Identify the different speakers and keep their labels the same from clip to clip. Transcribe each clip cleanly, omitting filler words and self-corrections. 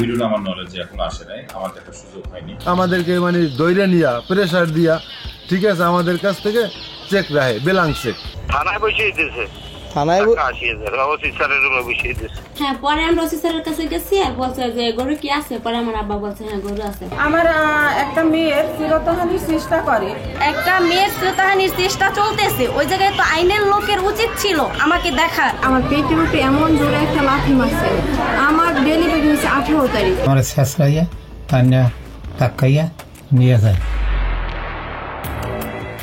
Speaker 1: ভিডিওটা আমার নলেজে এখন আসে নাই, আমার দেখার সুযোগ হয়নি।
Speaker 2: আমাদেরকে মানে দইরা নিয়া প্রেসার দিয়া, ঠিক আছে, আমাদের কাছ থেকে চেক রাখে, বেলাং চেক
Speaker 3: থানায় বসিয়ে দিয়েছে।
Speaker 4: থানায়
Speaker 5: হ্যাঁ, পরে আমরা ওসি স্যারের কাছে গেছি আর বলছে যে গরু কি আছে, পরে আমার আব্বা বলছে হ্যাঁ গরু আছে।
Speaker 6: আমার একটা মেয়ের শ্লীলতাহানির চেষ্টা করে,
Speaker 5: একটা মেয়ের শ্লীলতাহানির চেষ্টা চলতেছে, ওই জায়গায় তো আইনের লোকের উচিত ছিল আমাকে দেখার।
Speaker 6: আমার পেটের উপরে এমন জোরে একটা লাথি মারছে। আমার ডেলিভারি হয়েছে 18 তারিখ।
Speaker 7: আমার শেষরাইয়া তান্না টাকাইয়া নিয়ে যায়।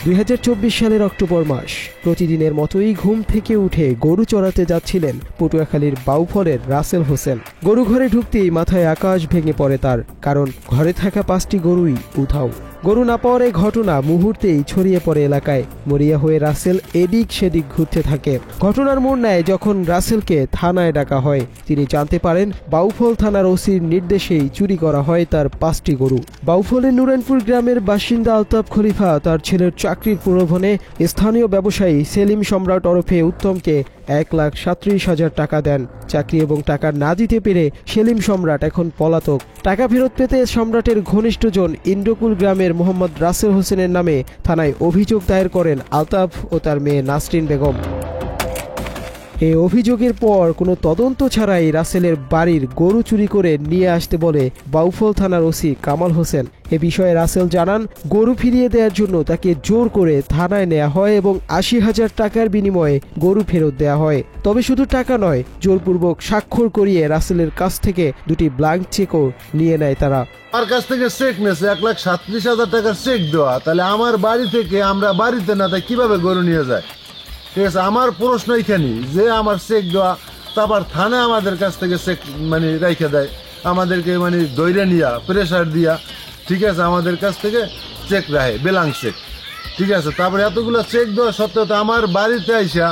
Speaker 4: 2024 সালের অক্টোবর মাস, প্রতিদিনের মতোই ঘুম থেকে উঠে গরু চড়াতে যাচ্ছিলেন পটুয়াখালীর বাউফলের রাসেল হোসেন। গরু ঘরে ঢুকতেই মাথায় আকাশ ভেঙে পড়ে তার, কারণ ঘরে থাকা 5টি গরুই উধাও। গরু না পাওয়ার এই ঘটনা মুহূর্তেই ছড়িয়ে পড়ে এলাকায়। মরিয়া হয়ে রাসেল এদিক সেদিক ঘুরতে থাকে। ঘটনার মোড় নেয় যখন রাসেলকে থানায় ডাকা হয়। তিনি জানতে পারেন বাউফল থানার ওসির নির্দেশেই চুরি করা হয় তার 5টি গরু। বাউফলের নুরানপুর গ্রামের বাসিন্দা আলতাফ খলিফা তার ছেলের চাকরির প্রলোভনে স্থানীয় ব্যবসায়ী সেলিম সম্রাট ওরফে উত্তমকে 1,37,000 টাকা দেন। চাকরি এবং টাকা না দিতে পেরে সেলিম সম্রাট এখন পলাতক। টাকা ফেরত পেতে সম্রাটের ঘনিষ্ঠজন ইন্দ্রকুল গ্রামের মোহাম্মদ রাসেল হোসেনের নামে থানায় অভিযোগ দায়ের করেন আলতাফ ও তার মেয়ে নাসরিন বেগম। এই অভিযোগের পর কোনো তদন্ত ছাড়াই রাসেলের বাড়ির গরু চুরি করে নিয়ে আসতে বলে বাউফল থানার ওসি কামাল হোসেন। এ বিষয়ে রাসেল জানান, গরু ফিরিয়ে দেওয়ার জন্য তাকে জোর করে থানায় নেওয়া হয় এবং 80,000 টাকার বিনিময়ে গরু ফেরত দেওয়া হয়। তবে শুধু টাকা নয়, জোরপূর্বক স্বাক্ষর করিয়ে রাসেলের কাছ থেকে 2টি ব্ল্যাঙ্ক চেকও নিয়ে নেয় তারা।
Speaker 2: আমার কাছ থেকে চেক নেছে 1,37,000 টাকার চেক দেওয়া, তাহলে আমার বাড়ি থেকে আমরা বাড়িতে না তাই কিভাবে গরু নিয়ে যায়? ঠিক আছে, আমার প্রশ্ন এইখানে যে আমার চেক দেওয়া, তারপর থানা আমাদের কাছ থেকে চেক মানে রেখে দেয়, আমাদেরকে মানে দইরা নিয়া প্রেসার দিয়া, ঠিক আছে, আমাদের কাছ থেকে চেক রাখে, বেলাং চেক, ঠিক আছে। তারপরে এতগুলো চেক দেওয়া সত্ত্বেও তো আমার বাড়িতে আইসা,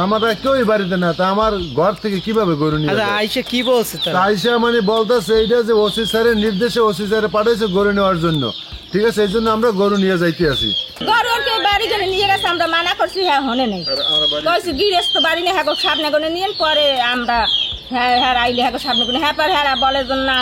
Speaker 2: আমরা কেউই বাড়িতে না, তা আমার ঘর থেকে কিভাবে গরু নিয়ে
Speaker 4: আইসা কি বলছে?
Speaker 2: আইসা মানে বলতেছে এইটা যে ওসি স্যারের নির্দেশে ওসি স্যারে পাঠাইছে গরু নেওয়ার জন্য, ঠিক আছে, এই জন্য আমরা গরু নিয়ে যাইতে আছি।
Speaker 6: গরুকে বাড়ি করে নিয়ে গেছে, আমরা মানা করছি, হ্যাঁ হনে নেই কইছি গিরেস্ত বাড়ি নিয়ে হ্যাঁ সামনে করে নিয়ে পরে আমরা হ্যাঁ হ্যাঁ আইলে হ্যাঁ সামনে করে হ্যাঁ পর হ্যাঁ বলে না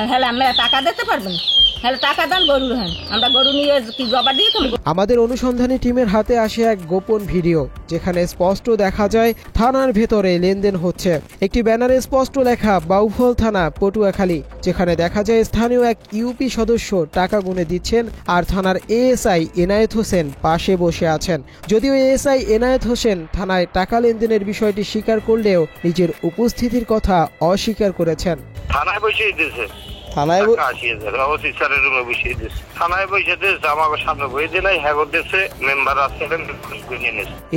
Speaker 6: হ্যাঁ আমরা টাকা দিতে পারবেন, হ্যাঁ টাকা দেন গরুর, হ্যাঁ আমরা গরু নিয়ে কি জবা দিয়ে।
Speaker 4: আমাদের অনুসন্ধানী টিমের হাতে আসে এক গোপন ভিডিও, যেখানে স্পষ্ট দেখা যায় থানার ভেতরে লেনদেন হচ্ছে। একটি ব্যানারে স্পষ্ট লেখা বাউফল থানা পটুয়াখালী, যেখানে দেখা যায় স্থানীয় এক ইউপি সদস্য টাকা গুনে দিচ্ছেন আর থানার এএসআই এনায়েত হোসেন পাশে বসে আছেন। যদিও এএসআই এনায়েত হোসেন থানায় টাকা লেনদেনের বিষয়টি স্বীকার করলেও নিজের উপস্থিতির কথা অস্বীকার করেছেন।
Speaker 3: থানায় বসিয়ে দিয়েছে,
Speaker 4: থানায়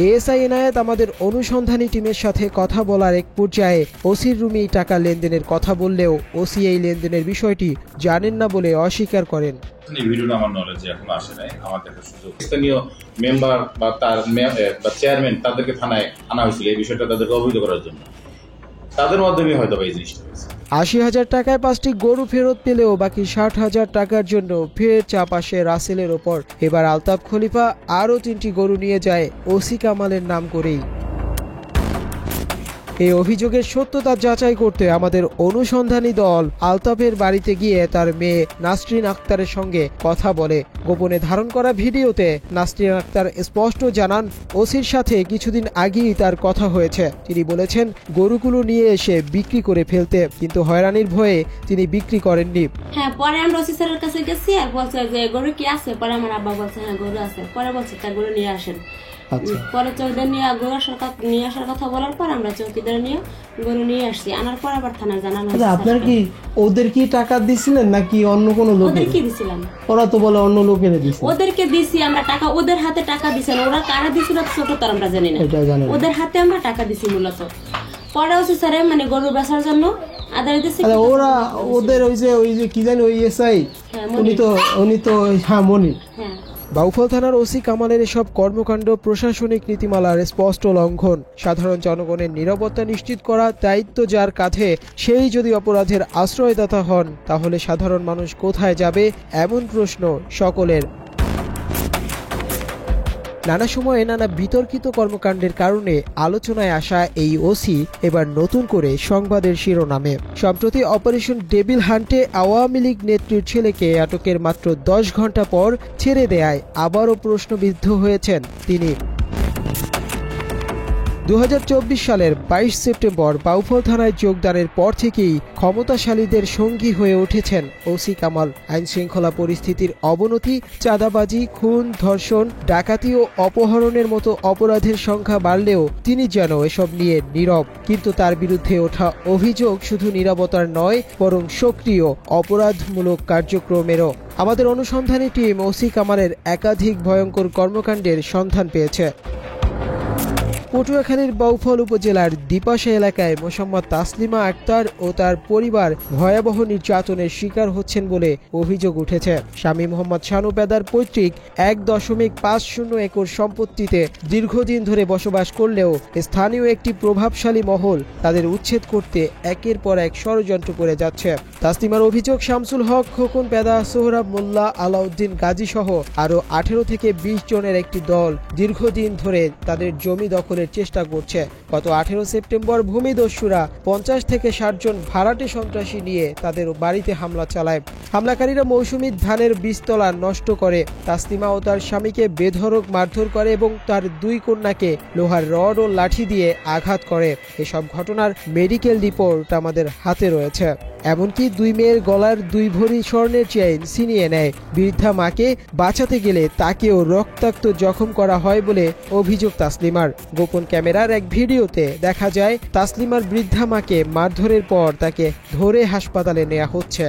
Speaker 4: এএসআই এনায়েত আমাদের অনুসন্ধানী টিমের সাথে কথা বলার এক পর্যায়ে ওসির রুমে টাকা লেনদেনের কথা বললেও ওসি এই লেনদেনের বিষয়টি জানেন না বলে অস্বীকার করেন।
Speaker 1: এই ভিডিওটা আমার নলেজে এখন আসে নাই, আমার দেখার সুযোগ। স্থানীয় মেম্বার বা তার চেয়ারম্যান তাদেরকে থানায় আনা হয়েছিল এই বিষয়টা তাদেরকে অবহিত করার জন্য, তাদের মাধ্যমে হয়তো এই জিনিসটা হয়েছে।
Speaker 4: 80,000 টাকায় 5টি গরু ফেরত পেলেও বাকি 60,000 টাকার জন্য ফের চাপ আসে রাসেলের ওপর। এবার আলতাফ খলিফা আরও 3টি গরু নিয়ে যায় ওসি কামালের নাম করেই। এই অভিযোগের সত্যতা যাচাই করতে আমাদের অনুসন্ধানী দল আলতাফের বাড়িতে গিয়ে তার মেয়ে নাসরিন আক্তারের সঙ্গে কথা বলে। গোপনে ধারণ করা ভিডিওতে নাসরিন আক্তার স্পষ্ট জানান, ওসির সাথে কিছুদিন আগেই তার কথা হয়েছে। তিনি বলেছেন গরুগুলো নিয়ে এসে বিক্রি করে ফেলতে, কিন্তু হয়রানির ভয়ে তিনি বিক্রি করেননি।
Speaker 5: হ্যাঁ, পরে আমরা ওসি স্যারের কাছে গেছি আর বলছে যে গরু কি আছে, পরে আমার আব্বা বলছে হ্যাঁ গরু আছে, পরে বলছে তা গরু নিয়ে আসেন। পরে চৌকিদার নিয়ে নিয়ে আসার কথা বলার পর আমরা চৌকিদার নিয়ে গরু নিয়ে আসছি, আনার পর আবার থানায় জানানো।
Speaker 8: আপনার কি ওদের কি টাকা দিছিলেন নাকি অন্য কোনো লোক?
Speaker 5: ওদেরকে দিছিলাম।
Speaker 8: ওরা তো বলে অন্য লোকের দিছে।
Speaker 5: ওদেরকে দিছি আমরা টাকা, ওদের হাতে টাকা দিছেন, ওরা কারা দিছিল ছোট তো আমরা জানি না, ওদের হাতে আমরা টাকা দিছি মূলত। পরে ওসি স্যারে মানে গরু বেচার জন্য আদারে দিছে।
Speaker 8: ওরা ওদের ওই যে কি জানি ওই এসআই উনি তো হ্যাঁ মনি।
Speaker 5: হ্যাঁ,
Speaker 4: বাউফল থানার ওসি কামালের এসব কর্মকাণ্ড প্রশাসনিক নীতিমালার স্পষ্ট লঙ্ঘন। সাধারণ জনগণের নিরাপত্তা নিশ্চিত করা দায়িত্ব যার কাঁধে, সেই যদি অপরাধের আশ্রয়দাতা হন, তাহলে সাধারণ মানুষ কোথায় যাবে, এমন প্রশ্ন সকলের। নানা সময়ে নানা বিতর্কিত কর্মকাণ্ডের কারণে আলোচনায় আসা এই ওসি এবার নতুন করে সংবাদের শিরোনামে। সম্প্রতি অপারেশন ডেভিল হান্টে আওয়ামী লীগ নেত্রীর ছেলেকে আটকের মাত্র 10 ঘন্টা পর ছেড়ে দেয়ায় আবারও প্রশ্নবিদ্ধ হয়েছেন তিনি। 2024 সালের 22 সেপ্টেম্বর বাউফল থানায় যোগদানের পর থেকেই ক্ষমতাশালীদের সঙ্গী হয়ে উঠেছেন ওসি কামাল। আইন শৃঙ্খলা পরিস্থিতির অবনতি, চাঁদাবাজি, খুন, ধর্ষণ, ডাকাতি ও অপহরণের মতো অপরাধের সংখ্যা বাড়লেও তিনি যেন এসব নিয়ে নীরব। কিন্তু তার বিরুদ্ধে ওঠা অভিযোগ শুধু নীরবতার নয়, বরং সক্রিয় অপরাধমূলক কার্যক্রমেরও। আমাদের অনুসন্ধানী টিম ওসি কামালের একাধিক ভয়ঙ্কর কর্মকাণ্ডের সন্ধান পেয়েছে। পটুয়াখালীর বাউফল উপজেলার দ্বীপাশা এলাকায় মোসাম্মদ তাসলিমা আক্তার ও তার পরিবার ভয়াবহ নির্যাতনের শিকার হচ্ছেন বলে অভিযোগ উঠেছে। স্বামী মোহাম্মদ শানু পেদার পৈতৃক 1.50 একর সম্পত্তিতে দীর্ঘদিন ধরে বসবাস করলেও স্থানীয় একটি প্রভাবশালী মহল তাদের উচ্ছেদ করতে একের পর এক ষড়যন্ত্র করে যাচ্ছে। তাসলিমার অভিযোগ, শামসুল হক, খোকন পেদা, সোহরাব মোল্লা, আলাউদ্দিন গাজী সহ আরও 18 থেকে 20 জনের একটি দল দীর্ঘদিন ধরে তাদের জমি দখলের চেষ্টা করছে। গত 18 সেপ্টেম্বর ভূমিদস্যুরা 50 থেকে 60 জন ভাড়াটে সন্ত্রাসী নিয়ে তাদের বাড়িতে হামলা চালায়। হামলাকারীরা মৌসুমী ধানের বীজতলা নষ্ট করে, তাসলিমা ও তার স্বামীকে বেধড়ক মারধর করে এবং তার 2 কন্যাকে লোহার রড ও লাঠি দিয়ে আঘাত করে। এসব ঘটনার মেডিকেল রিপোর্ট আমাদের হাতে রয়েছে। এমনকি 2 মেয়ের গলার 2 ভরি স্বর্ণের চেইন ছিনিয়ে নেয়। বৃদ্ধা মাকে বাঁচাতে গেলে তাকেও রক্তাক্ত জখম করা হয় বলে অভিযোগ তাসলিমার। গোপন ক্যামেরার এক ভিডিওতে দেখা যায় তাসলিমার বৃদ্ধা মাকে মারধরের পর তাকে ধরে হাসপাতালে নেওয়া হচ্ছে।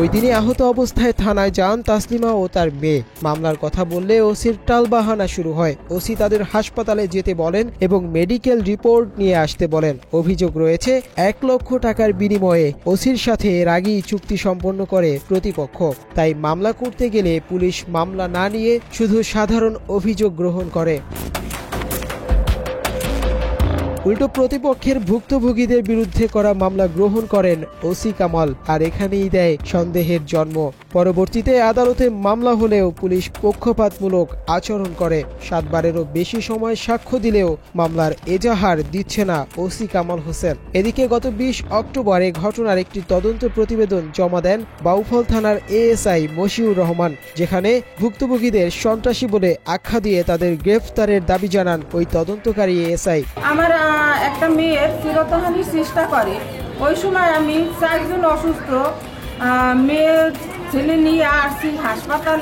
Speaker 4: ওই দিনই আহত অবস্থায় থানায় যান তাসলিমা ও তার মেয়ে। মামলার কথা বললে ওসির টালবাহানা শুরু হয়। ওসি তাদের হাসপাতালে যেতে বলেন এবং মেডিকেল রিপোর্ট নিয়ে আসতে বলেন। অভিযোগ রয়েছে 1 লক্ষ টাকার বিনিময়ে ওসির সাথে এর আগেই চুক্তি সম্পন্ন করে প্রতিপক্ষ। তাই মামলা করতে গেলে পুলিশ মামলা না নিয়ে শুধু সাধারণ অভিযোগ গ্রহণ করে। উল্টো প্রতিপক্ষের ভুক্তভোগীদের বিরুদ্ধে করা মামলা গ্রহণ করেন ওসি কামাল, আর এখানেই দেয় সন্দেহের জন্ম। পরবর্তীতে আদালতে মামলা হলেও পুলিশ পক্ষপাতমূলক আচরণ করে। 7 বারেরও বেশি সময় সাক্ষ্য দিলেও মামলার এজাহার দিচ্ছে না ওসি কামাল হোসেন। এদিকে গত 20 অক্টোবর এ ঘটনার একটি তদন্ত প্রতিবেদন জমা দেন বাউফল থানার এএসআই মশিউর রহমান, যেখানে ভুক্তভোগীদের সন্ত্রাসী বলে আখ্যা দিয়ে তাদের গ্রেফতারের দাবি জানান ওই তদন্তকারী এএসআই।
Speaker 6: আমার একটা মেয়ের চিরতহানির চেষ্টা করে। ওই সময় আমি 4 জন অসুস্থ মেয়ের ছেলে নিয়ে আসছি হাসপাতাল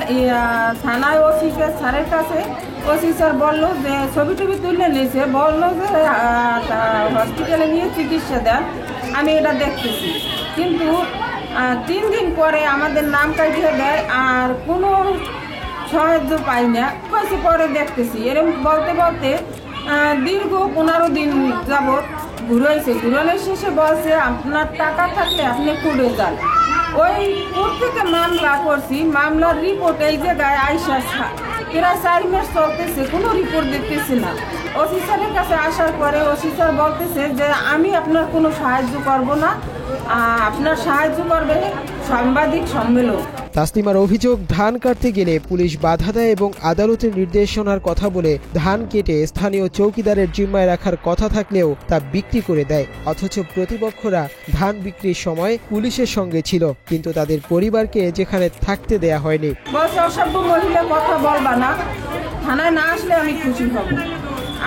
Speaker 6: থানায় ওসি স্যারের কাছে। ওসি স্যার বললো যে ছবি টবি তুলে নিয়েছে, বললো যে হসপিটালে নিয়ে চিকিৎসা দেন। আমি এটা দেখতেছি, কিন্তু 3 দিন পরে আমাদের নাম কাটিয়ে দেয় আর কোনো সাহায্য পাই না। পরে দেখতেছি এরকম বলতে বলতে দীর্ঘ 15 দিন যাবৎ ঘুরাইছে। ঘুরানোর শেষে বলছে আপনার টাকা থাকলে আপনি কোর্টে যান। ওই কোর্ট থেকে মামলা করছি, মামলার রিপোর্ট এই জায়গায় আইসা প্রায় 4 মাস চলতেছে, কোনো রিপোর্ট দেখতেছি না। ওসি স্যারের কাছে আসার পরে ওসি স্যার বলতেছে যে আমি আপনার কোনো সাহায্য করব না, আপনার সাহায্য করবে সাংবাদিক সম্মেলন।
Speaker 4: তাসলিমার অভিযোগ, ধান কাটতে গেলে পুলিশ বাধা দেয় এবং আদালতের নির্দেশনার কথা বলে ধান কেটে স্থানীয় চৌকিদারের জিম্মায় রাখার কথা থাকলেও তা বিক্রি করে দেয়। অথচ প্রতিপক্ষরা ধান বিক্রির সময় পুলিশের সঙ্গে ছিল, কিন্তু তাদের পরিবারকে যেখানে থাকতে দেয়া হয়নি।
Speaker 6: বলছে অসভ্য মহিলা কথা বলবা না, থানায় না আসলে আমি খুশি হব।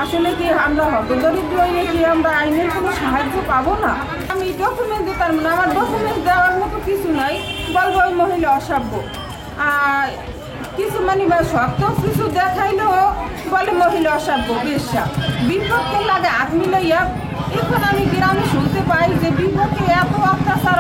Speaker 6: আসলে কি আমরা হতদরিদ্র হয়ে কি আমরা আইনের কোনো সাহায্য পাবো না? আমি ডকুমেন্ট দিতাম না, আমার ডকুমেন্ট দেওয়ার মতো কিছু নাই, বলবো ওই মহিলা অসভ্য। কিছু মানে বা শক্ত কিছু দেখাইলেও বলে মহিলা অসভ্য বেশ্যা। বিপক্ষে লাগে হাত মিলাইয়া। এখন আমি গ্রামে শুনতে পাই যে বিপক্ষে এত অত্যাচার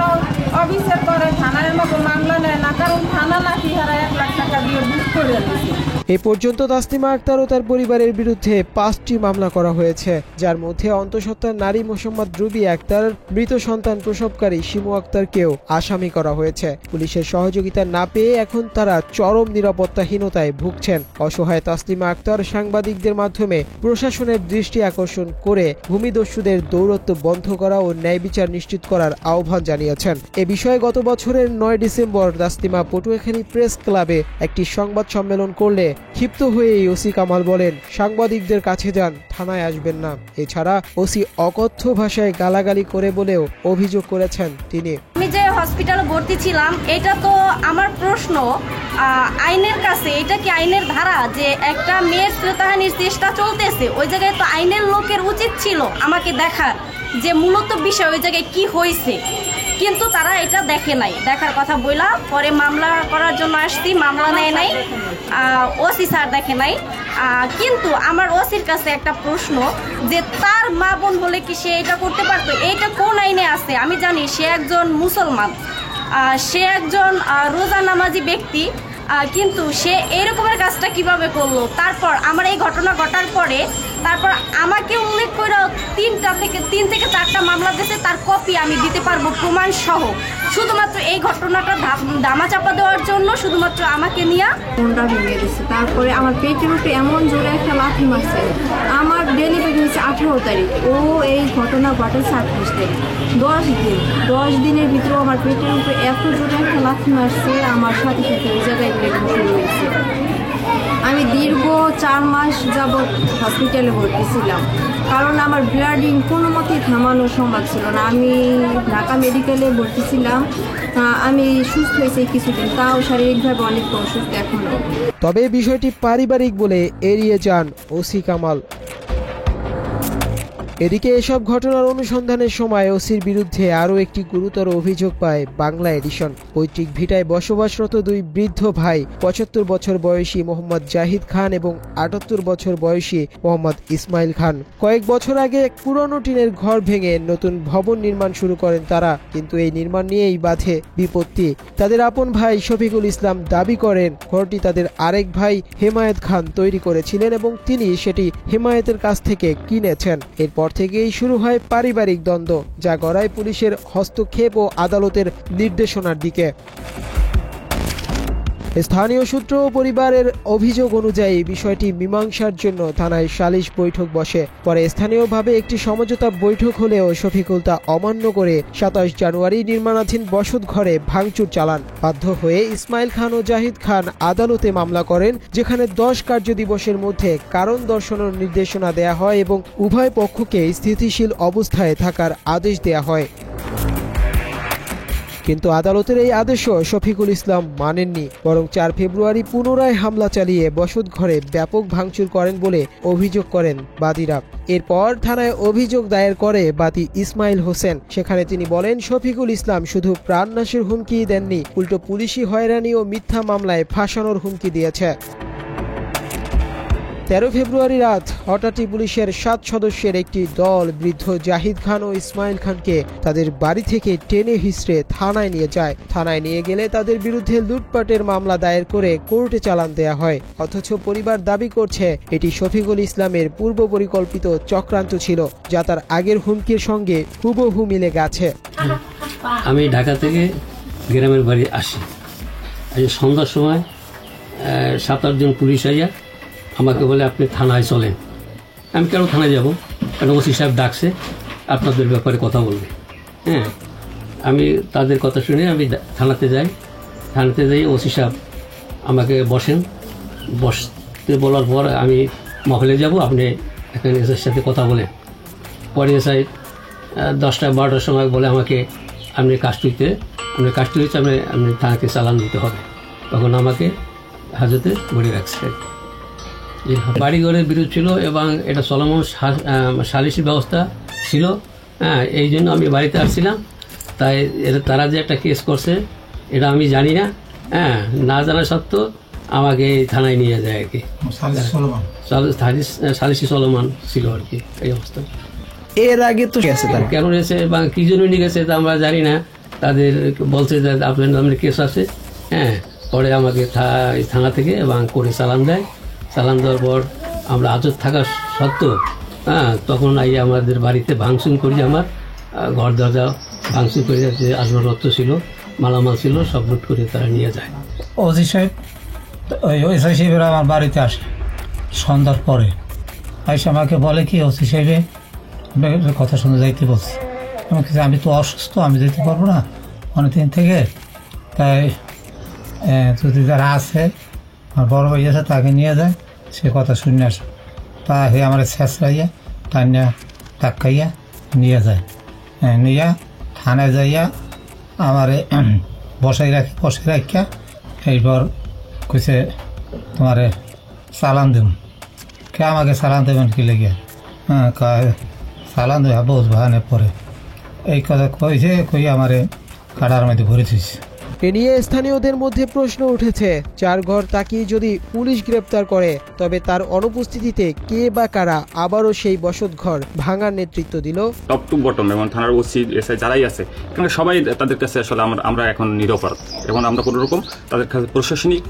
Speaker 6: অবিচার করে, থানায় আমাকে মামলা নেয় না, কারণ থানা নাকি হারা 1 লাখ টাকা দিয়ে বুক করে দিচ্ছে।
Speaker 4: এ পর্যন্ত তাসলিমা আক্তার ও তার পরিবারের বিরুদ্ধে 5টি মামলা করা হয়েছে, যার মধ্যে অন্তঃসত্ত্বা নারী মোসাম্মদ রুবি আক্তার, মৃত সন্তান প্রসবকারী শিমু আক্তারকেও আসামি করা হয়েছে। পুলিশের সহযোগিতা না পেয়ে এখন তারা চরম নিরাপত্তাহীনতায় ভুগছেন। অসহায় তাসলিমা আক্তার সাংবাদিকদের মাধ্যমে প্রশাসনের দৃষ্টি আকর্ষণ করে ভূমিদস্যুদের দৌরত্ব বন্ধ করা ও ন্যায় বিচার নিশ্চিত করার আহ্বান জানিয়েছেন। এ বিষয়ে গত বছরের 9 ডিসেম্বর তাসলিমা পটুয়াখালী প্রেস ক্লাবে একটি সংবাদ সম্মেলন করলে ক্ষিপ্ত হয়ে ওসি কামাল বলেন, সাংবাদিকদের কাছে যান, থানায় আসবেন না। এছাড়া ওসি অকথ্য ভাষায় গালাগালি করে বলেও অভিযোগ করেছেন তিনি।
Speaker 6: আমি যে হসপিটালে ভর্তি ছিলাম, এটা তো আমার প্রশ্ন আইনের কাছে, এটা কি আইনের ধারা যে একটা মেয়ের শ্লীলতাহানির চেষ্টা চলতেছে, ওই জায়গায় তো আইনের লোকের উচিত ছিল আমাকে দেখার যে মূলত বিষয় ওই জায়গায় কি হয়েছে, কিন্তু তারা এটা দেখে নাই। দেখার কথা বইলা পরে মামলা করার জন্য আসছি, মামলা নেয় নাই, ওসি স্যার দেখে নাই। কিন্তু আমার ওসির কাছে একটা প্রশ্ন যে তার মা বোন হলে কি সে এটা করতে পারতো? এইটা কোন আইনে আছে? আমি জানি সে একজন মুসলমান, সে একজন রোজা নামাজি ব্যক্তি, কিন্তু সে এরকমের কাজটা কিভাবে করলো? তারপর আমার এই ঘটনা ঘটার পরে তারপর আমাকে উল্লেখ করে 3 থেকে 4টা মামলা দিয়েছে, তার কপি আমি দিতে পারবো প্রমাণ সহ। শুধুমাত্র এই ঘটনাটা ধামাচাপা দেওয়ার জন্য শুধুমাত্র আমাকে নিয়ে
Speaker 9: ফোনটা ভেঙে দিচ্ছে। তারপরে আমার পেটের উপরে এমন জোরে একটা লাথি মারছে। আমার ডেলিভারি হয়েছে 18 তারিখ, ও এই ঘটনা ঘটেছে 28 তারিখ। 10 দিনের ভিতরে আমার পেটের উপরে এত জোরে একটা লাথি মারছে, আমার সাথে সাথে ওই জায়গায় ব্লিডিং শুরু হয়েছে। আমি দীর্ঘ 4 মাস যাবৎ হসপিটালে ভর্তি ছিলাম, কারণ আমার ব্লিডিং কোনো মতেই থামানো সম্ভব ছিল না। আমি ঢাকা মেডিকেলে ভর্তি ছিলাম, আমি সুস্থ হয়েছি কিছুদিন, তাও শারীরিকভাবে অনেক অসুস্থ এখনও।
Speaker 4: তবে বিষয়টি পারিবারিক বলে এড়িয়ে যান ওসি কামাল। এদিকে এসব ঘটনার অনুসন্ধানের সময় ওসির বিরুদ্ধে আরও একটি গুরুতর অভিযোগ পায় বাংলা এডিশন। পৈতৃক ভিটায় বসবাসরত 2 বৃদ্ধ ভাই 75 বছর বয়সী মোহাম্মদ জাহিদ খান এবং 78 বছর বয়সী মোহাম্মদ ইসমাইল খান কয়েক বছর আগে পুরনো টিনের ঘর ভেঙে নতুন ভবন নির্মাণ শুরু করেন তারা, কিন্তু এই নির্মাণ নিয়েই বাধে বিপত্তি। তাদের আপন ভাই শফিকুল ইসলাম দাবি করেন ঘরটি তাদের আরেক ভাই হেমায়েত খান তৈরি করেছিলেন এবং তিনি সেটি হেমায়েতের কাছ থেকে কিনেছেন। এরপর থেকেই শুরু হয় পারিবারিক দ্বন্দ্ব, যা গড়ায় পুলিশের হস্তক্ষেপ ও আদালতের নির্দেশনার দিকে। স্থানীয় সূত্র ও পরিবারের অভিযোগ অনুযায়ী বিষয়টি মীমাংসার জন্য থানায় সালিশ বৈঠক বসে। পরে স্থানীয়ভাবে একটি সমঝোতা বৈঠক হলেও শফিকুল তা অমান্য করে 27 জানুয়ারি নির্মাণাধীন বসত ঘরে ভাঙচুর চালান। বাধ্য হয়ে ইসমাইল খান ও জাহিদ খান আদালতে মামলা করেন, যেখানে 10 কার্য দিবসের মধ্যে কারণ দর্শানোর নির্দেশনা দেয়া হয় এবং উভয় পক্ষকে স্থিতিশীল অবস্থায় থাকার আদেশ দেয়া হয়। কিন্তু আদালতের এই আদেশও শফিকুল ইসলাম মানেননি, বরং 4 ফেব্রুয়ারি পুনরায় হামলা চালিয়ে বসত ঘরে ব্যাপক ভাঙচুর করেন বলে অভিযোগ করেন বাদীরা। এরপর থানায় অভিযোগ দায়ের করে বাদী ইসমাইল হোসেন। সেখানে তিনি বলেন শফিকুল ইসলাম শুধু প্রাণনাশের হুমকি দেননি, উল্টো পুলিশি হয়রানি ও মিথ্যা মামলায় ফাঁসানোর হুমকি দিয়েছে। 13 ফেব্রুয়ারি রাত হঠাৎই পুলিশের 7 সদস্যের একটি দল বৃদ্ধ জাহিদ খান ও ইসমাইল খানকে তাদের বাড়ি থেকে টেনে হিঁচড়ে থানায় নিয়ে যায়। থানায় নিয়ে গেলে তাদের বিরুদ্ধে লুটপাটের মামলা দায়ের করে কোর্টে চালান দেয়া হয়। অথচ পরিবার দাবি করছে এটি শফিকুল ইসলামের পূর্ব পরিকল্পিত চক্রান্ত ছিল, যা তার আগের হুমকির সঙ্গে হুবহু মিলে গেছে।
Speaker 10: আমি ঢাকা থেকে গ্রামের বাড়ি আসি, সন্ধ্যার সময় 7-8 জন পুলিশ আইয়া আমাকে বলে আপনি থানায় চলেন। আমি কেন থানায় যাব? কারণ ওসি সাহেব ডাকছে, আপনাদের ব্যাপারে কথা বলবে। হ্যাঁ, আমি তাদের কথা শুনে আমি থানাতে যাই। থানাতে যাই ওসি সাহেব আমাকে বসতে বলার পর আমি মহলে যাব, আপনি এখানে এসের সাথে কথা বলেন। পরে এসে 10টা-12টার সময় বলে আমাকে আপনি কাস্টডিতে আপনি থানাকে চালান দিতে হবে। তখন আমাকে হাজতে ভরে রাখছে। বাড়িঘরের বিরোধ ছিল এবং এটা চলমান সালিসি ব্যবস্থা ছিল। হ্যাঁ, এই জন্য আমি বাড়িতে আসছিলাম। তাই তারা যে একটা কেস করছে এটা আমি জানি না। হ্যাঁ, না জানা সত্ত্বেও আমাকে থানায় নিয়ে যায় আর কি। সালিসি চলমান ছিল আর কি এই অবস্থা।
Speaker 8: এর আগে তো গেছে তারা
Speaker 10: কেন গেছে বা কি জন্য নিয়ে গেছে তা আমরা জানি না। তাদের বলছে যে আপনার নামে কেস আছে। হ্যাঁ, পরে আমাকে থানা থেকে এবং করে চালান দেয়। চালান দেওয়ার পর আমরা আজত থাকা সত্ত্বেও তখন আইয়া আমাদের বাড়িতে ভাঙচুর করি, আমার ঘর দরজা ভাঙচুর করে যে আসবাবপত্র ছিল, মালামাল ছিল, সব লুট করে তারা নিয়ে যায়।
Speaker 7: ওসি সাহেব ওসি সাহেবেরা আমার বাড়িতে আসে সন্ধ্যার পরে, এসে আমাকে বলে কি ওসি সাহেবে কথা শুনে যাইতে বলছি। আমি তো অসুস্থ, আমি যেতে পারবো না অনেকদিন থেকে, তাই যদি যারা আছে আর বড় ভাই আছে তাকে নিয়ে যায়, সে কথা শুনে আসে, তা হে আমার শেষরাইয়া টানিয়া টাকাইয়া নিয়ে যায়, নিয়ে থানায় যাইয়া আমারে বসাই রাখিয়া এইবার কইছে তোমারে চালান দেব। কে আমাকে চালান দেবেন কি লেগে? হ্যাঁ চালান দেবে বহুত ভানে পরে, এই কথা কইছে, কই আমারে কাটার মধ্যে ভরে দিয়েছে।
Speaker 4: এ নিয়ে স্থানীয়দের মধ্যে প্রশ্ন উঠেছে, চার ঘর তাকিয়ে যদি পুলিশ গ্রেপ্তার করে তবে তার অনুপস্থিতিতে কে বা কারা আবারও সেই বসতঘর ভাঙার নেতৃত্ব দিল।
Speaker 11: টপ টু বটম এবং থানার ওসি এসআই যারাই আছে, কারণ সবাই তাদের কাছে আসলে আমরা এখন নিরপরাধ, এবং আমরা কোনো রকম তাদের কাছে প্রশাসনিক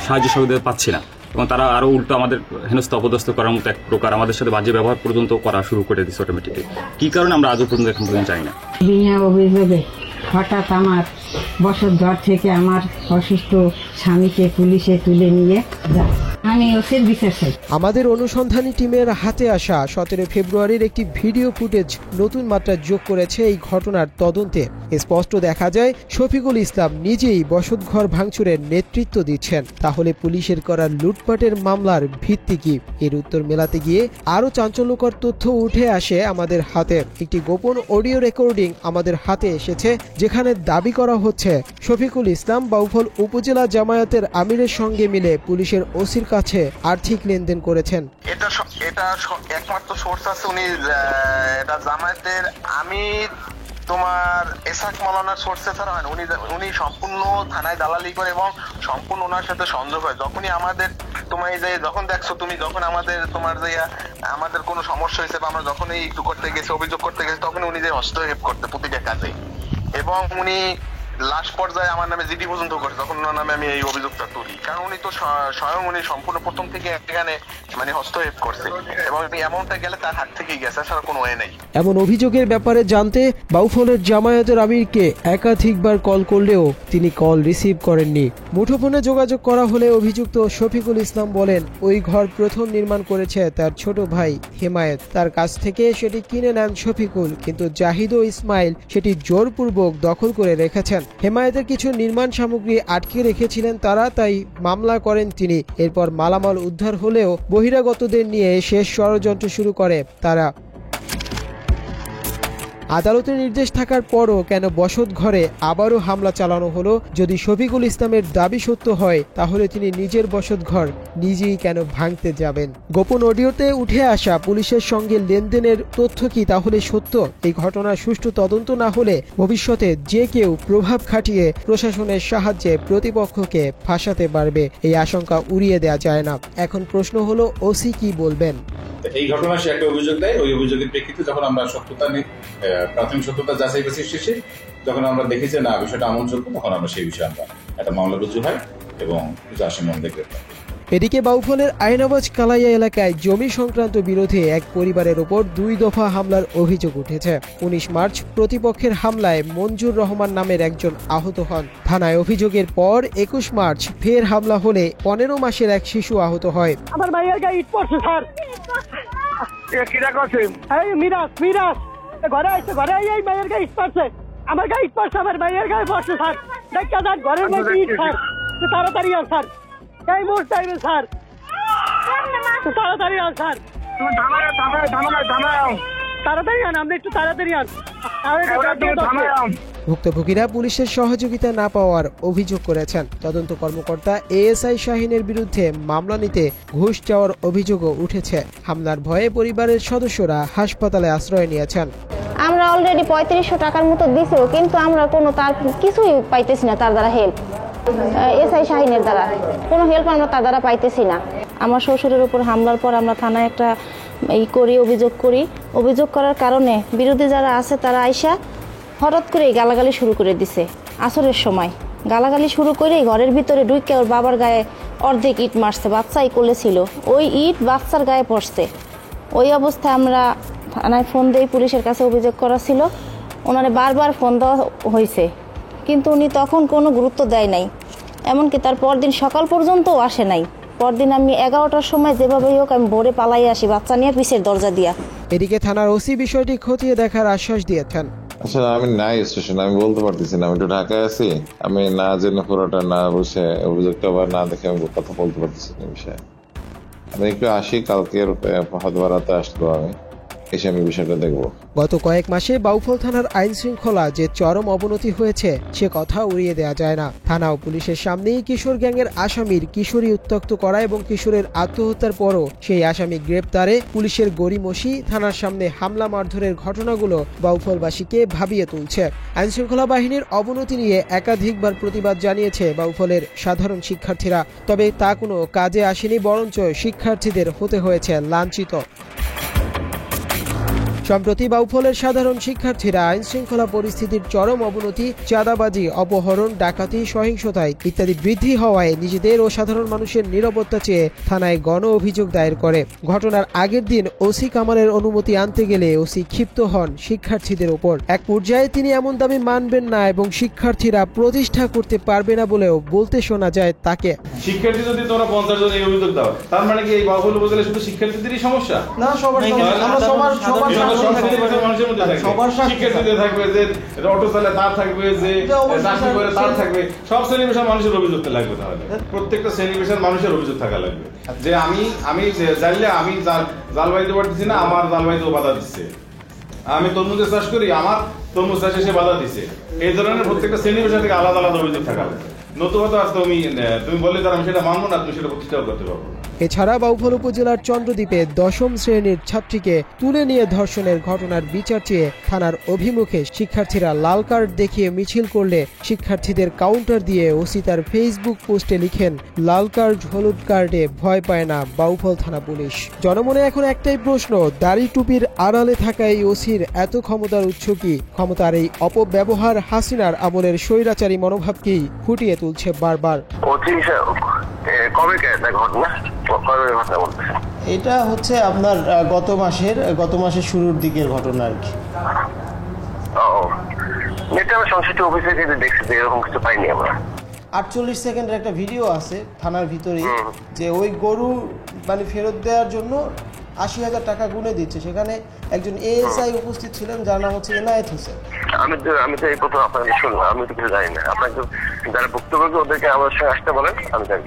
Speaker 11: সাহায্য সহযোগিতা পাচ্ছি না, এবং তারা আরও উল্টো আমাদের হেনস্থ অপদস্থ করার মতো এক প্রকার আমাদের সাথে বাজে ব্যবহার পর্যন্ত করা শুরু করে দিচ্ছে অটোমেটিকলি। কী কারণে আমরা আজও পর্যন্ত এখন পর্যন্ত চাই না।
Speaker 12: বিনা অভিযোগে হঠাৎ আমার বসতঘর থেকে আমার অসুস্থ স্বামীকে পুলিশে তুলে নিয়ে যায়। আমি ওসির বিচার চাই।
Speaker 4: আমাদের অনুসন্ধানী টিমের হাতে আসা 17 ফেব্রুয়ারির একটি ভিডিও ফুটেজ নতুন মাত্রা যোগ করেছে এই ঘটনার তদন্তে। স্পষ্ট দেখা যায় শফিকুল ইসলাম নিজেই বসতঘর ভাঙচুরের নেতৃত্ব দিচ্ছেন। তাহলে পুলিশের করা লুটপাটের মামলার ভিত্তি কি? এর উত্তর মেলাতে গিয়ে আরো চাঞ্চল্যকর তথ্য উঠে আসে আমাদের হাতে। একটি গোপন অডিও রেকর্ডিং আমাদের হাতে এসেছে, যেখানে দাবি করা হচ্ছে শফিকুল ইসলাম বাউফল উপজেলা জামায়াতের আমিরের সঙ্গে মিলে পুলিশের ওসির কাছে আর্থিক লেনদেন করেছেন।
Speaker 13: এটা একমাত্র সোর্স আছে, উনি এটা জামায়াতের আমির তোমার এসাক মাওলানার সোর্সে ছাড়া হয় না। উনি সম্পূর্ণ থানায় দালালি করে এবং সম্পূর্ণ ওনার সাথে সংযোগ হয়। যখনই আমাদের তোমার এই যে যখন দেখছো তুমি, যখন আমাদের তোমার যে আমাদের কোনো সমস্যা হয়েছে বা আমরা যখন এই একটু করতে গেছি, অভিযোগ করতে গেছি, তখন উনি যে হস্তক্ষেপ করতে প্রতিটা কাজে, এবং উনি লাস্ট পর্যায়ে আমার নামে জিডি পর্যন্ত করে, তখন ওনার নামে আমি এই অভিযোগটা তুলি, কারণ উনি তো স্বয়ং উনি সম্পূর্ণ প্রথম থেকে এখানে মানে হস্তক্ষেপ করছে, এবং এমনটা গেলে তার হাত থেকেই গেছে, ছাড়া কোনো ওয়ে নেই।
Speaker 4: এমন অভিযোগের ব্যাপারে জানতে বাউফলের জামায়াতের আমিরকে একাধিকবার কল করলেও তিনি কল রিসিভ করেননি। মুঠোফোনে যোগাযোগ করা হলে অভিযুক্ত শফিকুল ইসলাম বলেন, ওই ঘর প্রথম নির্মাণ করেছে তার ছোট ভাই হেমায়েত, তার কাছ থেকে সেটি কিনে নেন শফিকুল, কিন্তু জাহিদ ও ইসমাইল সেটি জোরপূর্বক দখল করে রেখেছেন। হেমায়েতের কিছু নির্মাণ সামগ্রী আটকে রেখেছিলেন তারা, তাই মামলা করেন তিনি। এরপর মালামাল উদ্ধার হলেও বহিরাগতদের নিয়ে শেষ ষড়যন্ত্র শুরু করে তারা। আদালতের নির্দেশ থাকার পরও কেন বসত ঘরে আবারও হামলা চালানো হলো? যদি শফিকুল ইসলামের দাবি সত্য হয়, তাহলে তিনি নিজের বসত ঘর নিজেই কেন ভাঙতে যাবেন? গোপন অডিওতে উঠে আসা পুলিশের সঙ্গে লেনদেনের তথ্য কি তাহলে সত্য? এই ঘটনার সুষ্ঠু তদন্ত না হলে ভবিষ্যতে যে কেউ প্রভাব খাটিয়ে প্রশাসনের সাহায্যে প্রতিপক্ষকে ফাঁসাতে পারবে, এই আশঙ্কা উড়িয়ে দেওয়া যায় না। এখন প্রশ্ন হলো, ওসি কি বলবেন?
Speaker 1: এই ঘটনা সে একটা অভিযোগ দেয়, ওই অভিযোগের প্রেক্ষিতে যখন আমরা প্রাথমিক সত্যতা যাচাই বাছাই শেষে যখন আমরা দেখি যে না বিষয়টা আমলযোগ্য, তখন আমরা সেই বিষয়ে আমরা একটা মামলা রুজু হয় এবং আসামিদের গ্রেপ্তার।
Speaker 4: এদিকে বাউফলের আইনাবাজ কালাইয়া এলাকায় জমি সংক্রান্ত বিরোধে এক পরিবারের ওপর 2 দফা হামলার অভিযোগ উঠেছে। 19 মার্চ প্রতিপক্ষের হামলায় মঞ্জুর রহমান নামের একজন আহত হন। থানায় অভিযোগের পর 21 মার্চ ফের হামলা হলে 15 মাসের এক শিশু আহত হয়।
Speaker 14: আমার ভাইয়ের গায়ে ইট পড়ছে স্যার।
Speaker 3: কিরা করছে?
Speaker 14: এই মিরাজ ঘরে আইছে, ঘরে এই ভাইয়ের গায়ে ইট পড়ছে, আমার গায়ে ইট পড়ছে, আমার ভাইয়ের গায়ে পড়ছে স্যার। দেখা যাক ঘরের মধ্যে ইট স্যার, তাড়াতাড়ি আন স্যার, এই মুহূর্তে আইবেন স্যার, তাড়াতাড়ি আন স্যার, তাড়াতাড়ি আন, আপনি একটু তাড়াতাড়ি আন।
Speaker 4: ভুক্তভোগীরা পুলিশের সহযোগিতা না পাওয়ার অভিযোগ করেছেন। তদন্ত কর্মকর্তা এএসআই শাহিনের বিরুদ্ধে মামলা নিতে ঘুষ চাওয়ার অভিযোগও উঠেছে। হামলার ভয়ে পরিবারের সদস্যরা হাসপাতালে আশ্রয় নিয়েছেন।
Speaker 15: আমরা অলরেডি 3500 টাকার মতো দিয়েছিল, কিন্তু আমরা কোনো তার কিছুই পাইতেছি না, তার দ্বারা হেল্প, এসআই শাহিনের দ্বারা কোনো হেল্প আমরা তার দ্বারা পাইতেছি না। আমার শ্বশুরের উপর হামলার পর আমরা থানায় একটা অভিযোগ করার কারণে বিরোধী যারা আছে তারা আইসা হঠাৎ করে গালাগালি শুরু করে দিছে। আসরের সময় গালাগালি শুরু করে ঘরের ভিতরে ঢুকে ওর বাবার গায়ে অর্ধেক ইট মারছে, বাচ্চাই কোলে ছিল, ওই ইট বাচ্চার গায়ে পড়ছে। ওই অবস্থায় আমরা থানায় ফোন দিয়ে পুলিশের কাছে অভিযোগ করা ছিল, ওনারে বারবার ফোন দেওয়া হয়েছে, কিন্তু উনি তখন কোনো গুরুত্ব দেয় নাই, এমনকি তার পরদিন সকাল পর্যন্তও আসে নাই। পরদিন আমি 11টার সময় যেভাবেই হোক আমি ভোরে পালাই আসি বাচ্চা নিয়ে পিছের দরজা দিয়া।
Speaker 4: এদিকে থানার ওসি বিষয়টি খতিয়ে দেখার আশ্বাস দিয়েছেন।
Speaker 16: আসলে আমি নাই স্টেশনে, আমি বলতে পারতেছি না, আমি একটু ঢাকায় আছি, আমি না জেনে পুরোটা না বসে অভিযোগটা আবার না দেখে আমি কথা বলতে পারতেছি না বিষয়ে। আমি একটু আসি, কালকের হয়তো রাতে আসবো, আমি এসে আমি বিষয়টা দেখবো।
Speaker 4: গত কয়েক মাসে বাউফল থানার আইন শৃঙ্খলা যে চরম অবনতি হয়েছে সে কথা উড়িয়ে দেওয়া যায় না। থানা ও পুলিশের সামনেই কিশোর গ্যাংয়ের আসামির কিশোরী উত্ত্যক্ত করা এবং কিশোরের আত্মহত্যার পরও সেই আসামি গ্রেপ্তারে পুলিশের গড়িমসি, থানার সামনে হামলা মারধরের ঘটনাগুলো বাউফলবাসীকে ভাবিয়ে তুলছে। আইন শৃঙ্খলা বাহিনীর অবনতি নিয়ে একাধিকবার প্রতিবাদ জানিয়েছে বাউফলের সাধারণ শিক্ষার্থীরা, তবে তা কোনো কাজে আসেনি, বরঞ্চ শিক্ষার্থীদের হতে হয়েছে লাঞ্ছিত। সম্প্রতি বাউফলের সাধারণ শিক্ষার্থীরা আইন শৃঙ্খলা পরিস্থিতির চরম অবনতি, চাঁদাবাজি, অপহরণ, ডাকাতি, সহিংসতায় ইত্যাদি বৃদ্ধি হওয়ায় নিজেদের ও সাধারণ মানুষের নিরাপত্তা চেয়ে থানায় গণ অভিযোগ দায়ের করে। ঘটনার আগের দিন ওসি কামালের অনুমতি আনতে গেলে ওসি ক্ষিপ্ত হন শিক্ষার্থীদের ওপর। এক পর্যায়ে তিনি এমন দাবি মানবেন না এবং শিক্ষার্থীরা প্রতিষ্ঠা করতে পারবে না বলেও বলতে শোনা যায় তাকে।
Speaker 17: শিক্ষার্থী যদি তোমরা 50 জন এই অভিযোগ দাও, তার মানে কি এই বাউফল উপজেলায় শুধু শিক্ষার্থীদেরই সমস্যা?
Speaker 8: না, সবার
Speaker 17: শিক্ষার্থীদের থাকবে, যে অটো চালায় তার থাকবে, যে চাকরি করে তার থাকবে, সব শ্রেণী পেশার মানুষের অভিযোগ লাগবে। তাহলে প্রত্যেকটা শ্রেণী পেশার মানুষের অভিযোগ থাকা লাগবে যে আমি জানলে আমি জাল বাইতে পারতেছি না, আমার জাল বাইতেও বাধা দিচ্ছে। আমি তরমুজের চাষ করি, আমার তরমুজ চাষে সে বাধা দিচ্ছে। এই ধরনের প্রত্যেকটা শ্রেণী পেশা থেকে আলাদা আলাদা অভিযোগ থাকা লাগবে। নতুবা তো তুমি বললে তার আমি সেটা মানবো না, তুমি সেটা প্রতিষ্ঠাও করতে পারবো।
Speaker 4: এছাড়া বাউফল উপজেলার চন্দ্রদ্বীপে 10ম শ্রেণীর ছাত্রীকে তুলে নিয়ে ধর্ষণের ঘটনার বিচার চেয়ে থানার অভিমুখে শিক্ষার্থীরা লাল কার্ড দেখিয়ে মিছিল করলে শিক্ষার্থীদের কাউন্টার দিয়ে ওসি তার ফেসবুক পোস্টে লিখেন, লাল কার্ড হলুদ কার্ডে ভয় পায় না বাউফল থানা পুলিশ। জনমনে এখন একটাই প্রশ্ন, দাড়ি টুপির আড়ালে থাকা এই ওসির এত ক্ষমতার উৎস কি? ক্ষমতার এই অপব্যবহার হাসিনার আমলের স্বৈরাচারী মনোভাবকেই ফুটিয়ে তুলছে বারবার।
Speaker 8: এটা হচ্ছে আপনার গত মাসের শুরুর দিকের ঘটনা আর কি।
Speaker 13: এরকম কিছু পাইনি আমরা।
Speaker 8: 48 সেকেন্ডের একটা ভিডিও আছে থানার ভিতরে, যে ওই গরু মানে ফেরত দেওয়ার জন্য 80,000 টাকা গুনে দিচ্ছে। সেখানে একজন এএসআই উপস্থিত ছিলেন, যার নাম হচ্ছে এনায়েত হোসেন।
Speaker 13: আমি তো এই প্রথম আপনাকে শুনলাম, আমি তো কিছু জানি না। আপনাকে যারা বক্তব্য ওদেরকে আমার সঙ্গে আসতে বলেন, আমি জানি।